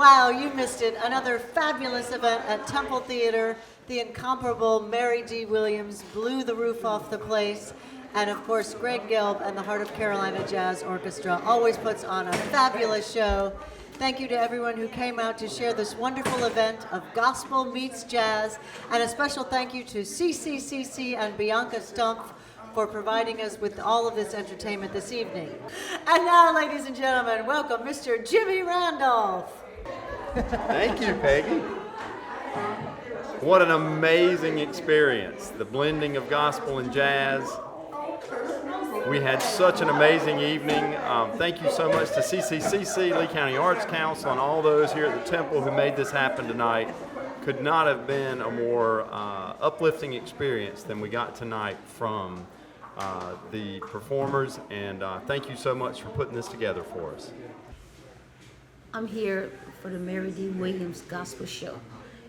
Wow, you missed it. Another fabulous event at Temple Theater. The incomparable Mary D. Williams blew the roof off the place. And of course, Greg Gelb and the Heart of Carolina Jazz Orchestra always puts on a fabulous show. Thank you to everyone who came out to share this wonderful event of gospel meets jazz. And a special thank you to CCCC and Bianca Stumpf for providing us with all of this entertainment this evening. And now, ladies and gentlemen, welcome Mr. Jimmy Randolph. Thank you, Peggy. What an amazing experience, the blending of gospel and jazz. We had such an amazing evening. Thank you so much to CCCC, Lee County Arts Council, and all those here at the Temple who made this happen tonight. Could not have been a more uplifting experience than we got tonight from the performers, and thank you so much for putting this together for us. I'm here for the Mary D. Williams Gospel Show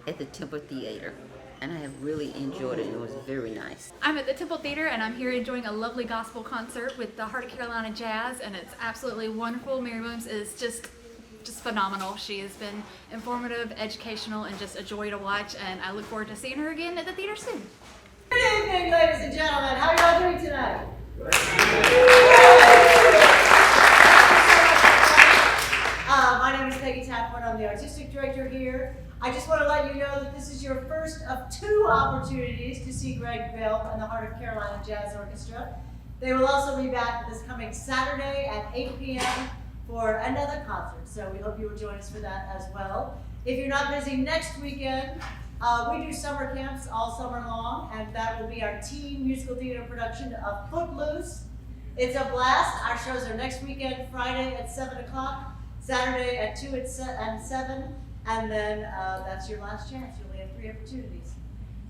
at the Temple Theater, and I have really enjoyed it. It was very nice. I'm at the Temple Theater, and I'm here enjoying a lovely gospel concert with the Heart of Carolina Jazz, and it's absolutely wonderful. Mary Williams is just phenomenal. She has been informative, educational, and just a joy to watch, and I look forward to seeing her again at the theater soon. Good evening, ladies and gentlemen. How are y'all doing tonight? My name is Peggy Tapwood. I'm the artistic director here. I just want to let you know that this is your first of two opportunities to see Greg Gelb and the Heart of Carolina Jazz Orchestra. They will also be back this coming Saturday at 8 p.m. for another concert, so we hope you will join us for that as well. If you're not busy next weekend, we do summer camps all summer long, and that will be our teen musical theater production of Footloose. It's a blast. Our shows are next weekend, Friday at 7 o'clock, Saturday at 2 and 7, and then that's your last chance. You only have 3 opportunities.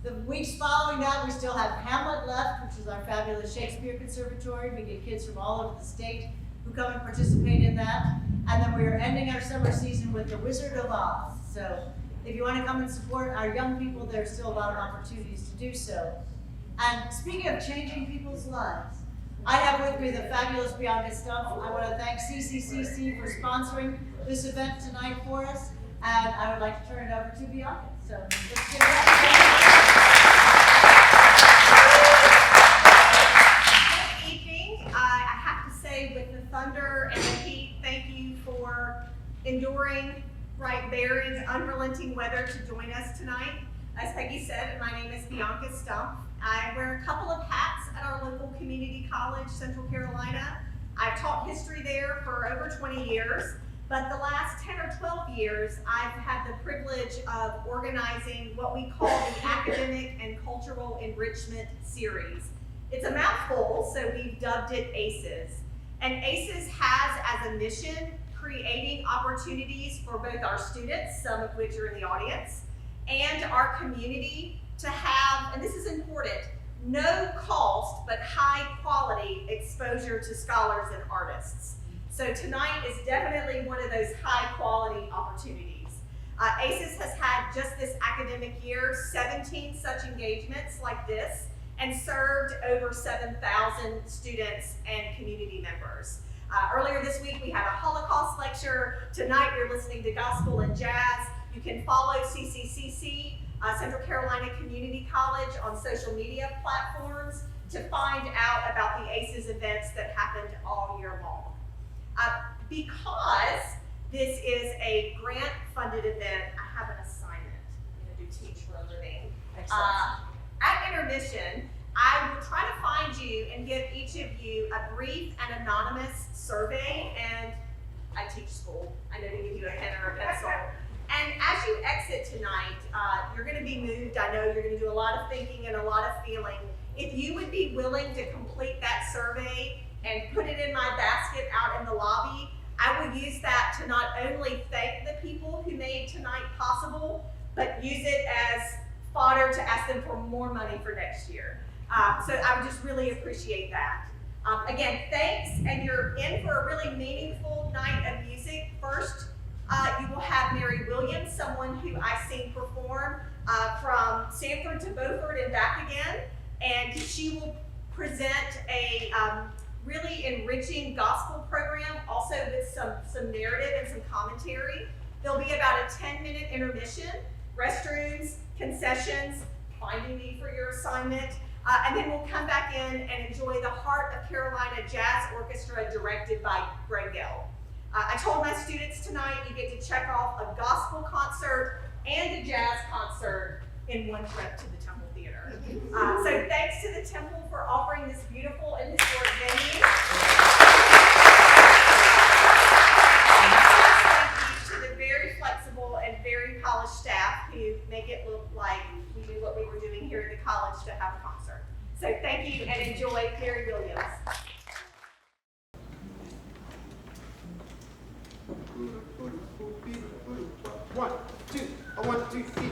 The weeks following that, we still have Hamlet left, which is our fabulous Shakespeare Conservatory. We get kids from all over the state who come and participate in that. And then we are ending our summer season with The Wizard of Oz. So if you want to come and support our young people, there's still a lot of opportunities to do so. And speaking of changing people's lives, I have with me the fabulous Bianca Stumpf. I want to thank CCCC for sponsoring this event tonight for us. And I would like to turn it over to Bianca. So let's get it Good evening. I have to say, with the thunder and the heat, thank you for enduring, bearing unrelenting weather to join us tonight. As Peggy said, my name is Bianca Stumpf. I wear a couple of hats at our local community college, Central Carolina. I've taught history there for over 20 years, but the last 10 or 12 years, I've had the privilege of organizing what we call the Academic and Cultural Enrichment Series. It's a mouthful, so we've dubbed it ACES. And ACES has as a mission creating opportunities for both our students, some of which are in the audience, and our community to have, and this is important, no cost but high quality exposure to scholars and artists. So tonight is definitely one of those high quality opportunities. ACES has had just this academic year 17 such engagements like this and served over 7,000 students and community members. Earlier this week we had a Holocaust lecture. Tonight you're listening to gospel and jazz. You can follow CCCC, Central Carolina Community College, on social media platforms to find out about the ACES events that happened all year long. Because this is a grant-funded event, I have an assignment. I'm going to do teach for a living. At intermission, I will try to find you and give each of you a brief and anonymous survey, and I teach school. I know to give you a pen or a pencil. And as you exit tonight, you're going to be moved. I know you're going to do a lot of thinking and a lot of feeling. If you would be willing to complete that survey and put it in my basket out in the lobby, I will use that to not only thank the people who made tonight possible, but use it as fodder to ask them for more money for next year. So I would just really appreciate that. Again, thanks, and you're in for a really meaningful night of music. First, you will have Mary Williams, someone who I've seen perform from Sanford to Beaufort and back again, and she will present a really enriching gospel program, also with some narrative and some commentary. There'll be about a 10-minute intermission, restrooms, concessions, finding me for your assignment, and then we'll come back in and enjoy the Heart of Carolina Jazz Orchestra directed by Bragg. I told my students tonight you get to check off a gospel concert and a jazz concert in one trip to the Temple Theater. So thanks to the Temple for offering this beautiful and historic venue. Thank you to the very flexible and very polished staff who make it look like we knew what we were doing here at the college to have a concert. So thank you and enjoy Mary Williams. One, two, 1, 2, 3.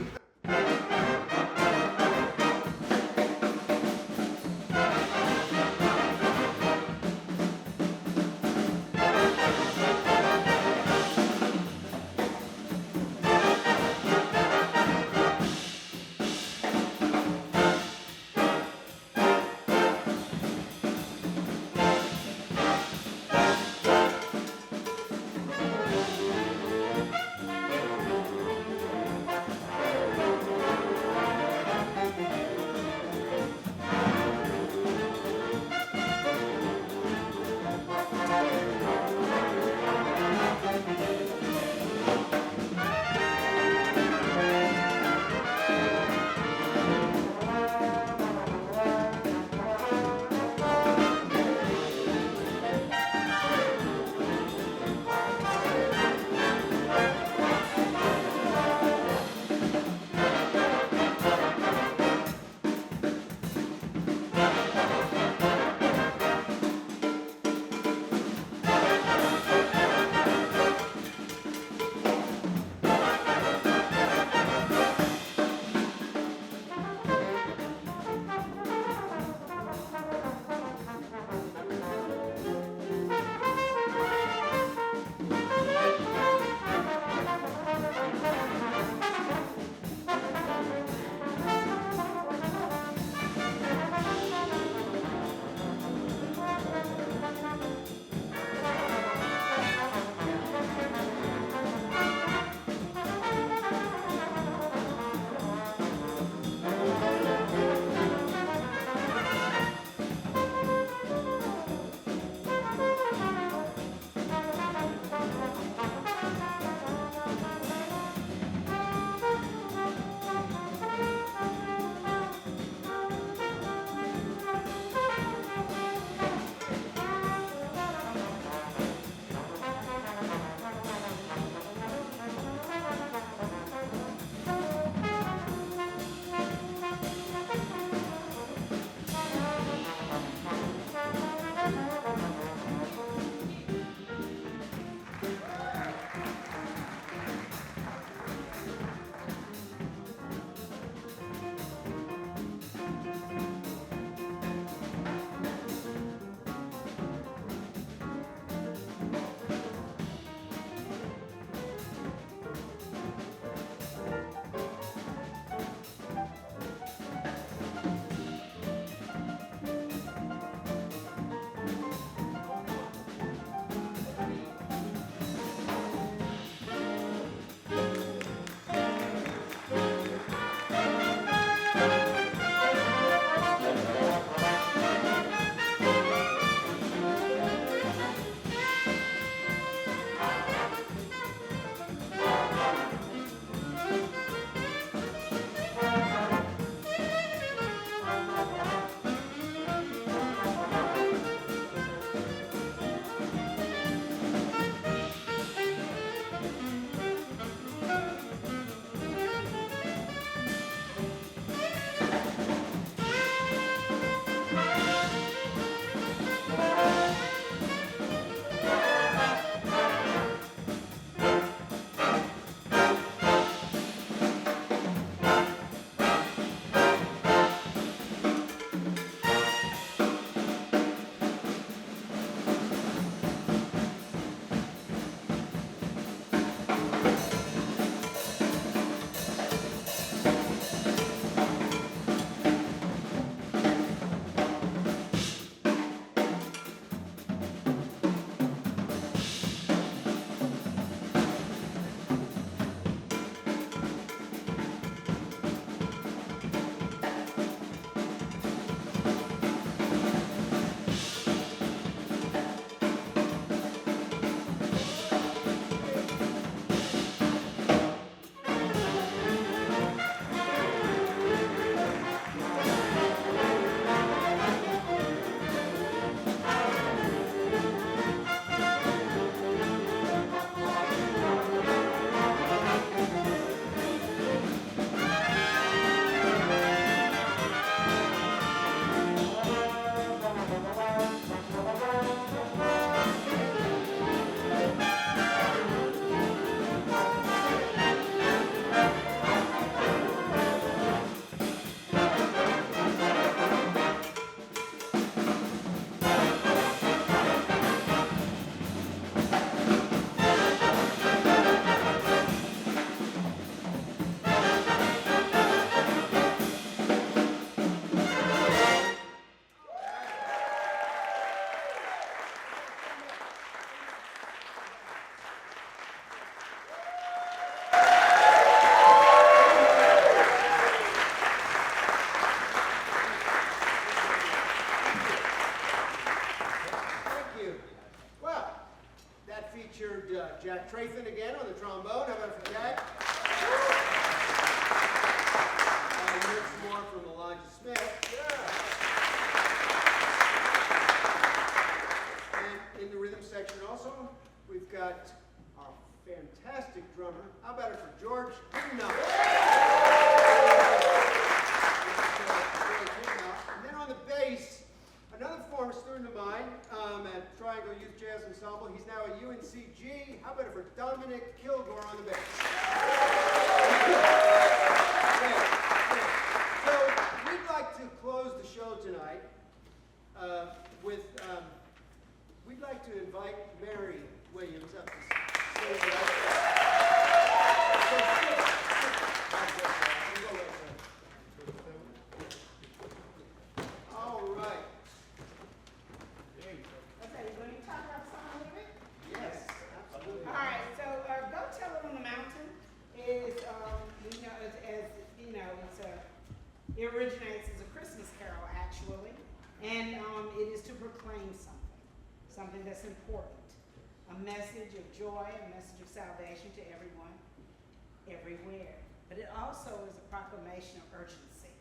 again on the trombone. How about it for Jack? You heard some more from Elijah Smith. And in the rhythm section also, we've got our fantastic drummer. How about it for George? No. And then on the bass, another former student of mine at Triangle Youth Jazz Ensemble. He's now at UNCG. How about it for Dominic Kilgore on the bass? So we'd like to close the show tonight with, we'd like to invite Mary Williams up to sing with us. All right. Okay, we're going to talk about song with it? Yes, absolutely. All right, so Go Tell It on the Mountain is, it originates as a Christmas carol, actually, and it is to proclaim something that's important, a message of joy, a message of salvation to everyone, everywhere. But it also is a proclamation of urgency,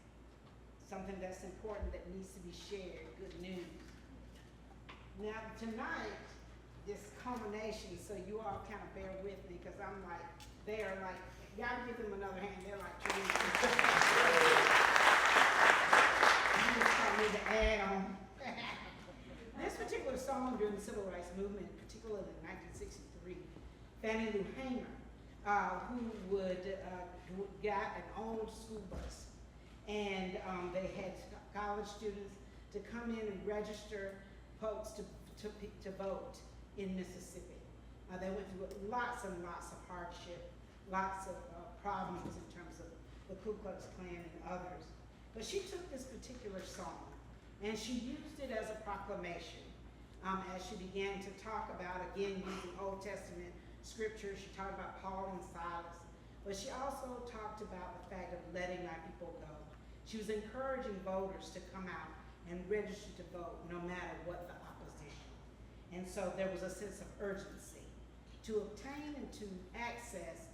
something that's important that needs to be shared, good news. Now, tonight, this culmination, so you all kind of bear with me, because I'm like, they are like, gotta give them another hand, they're like trees. You just need to add on. This particular song during the Civil Rights Movement, particularly in 1963, Fannie Lou Hamer, who got an old school bus, and they had college students to come in and register folks to vote in Mississippi. They went through lots and lots of hardship, lots of problems in terms of the Ku Klux Klan and others. But she took this particular song and she used it as a proclamation as she began to talk about, again, using Old Testament scripture. She talked about Paul and Silas, but she also talked about the fact of letting our people go. She was encouraging voters to come out and register to vote no matter what the opposition. And so there was a sense of urgency to obtain and to access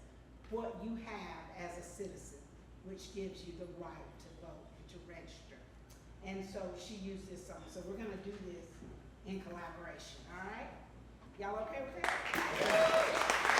what you have as a citizen, which gives you the right to vote and to register. And so she used this song. So we're gonna do this in collaboration, all right? Y'all okay with that?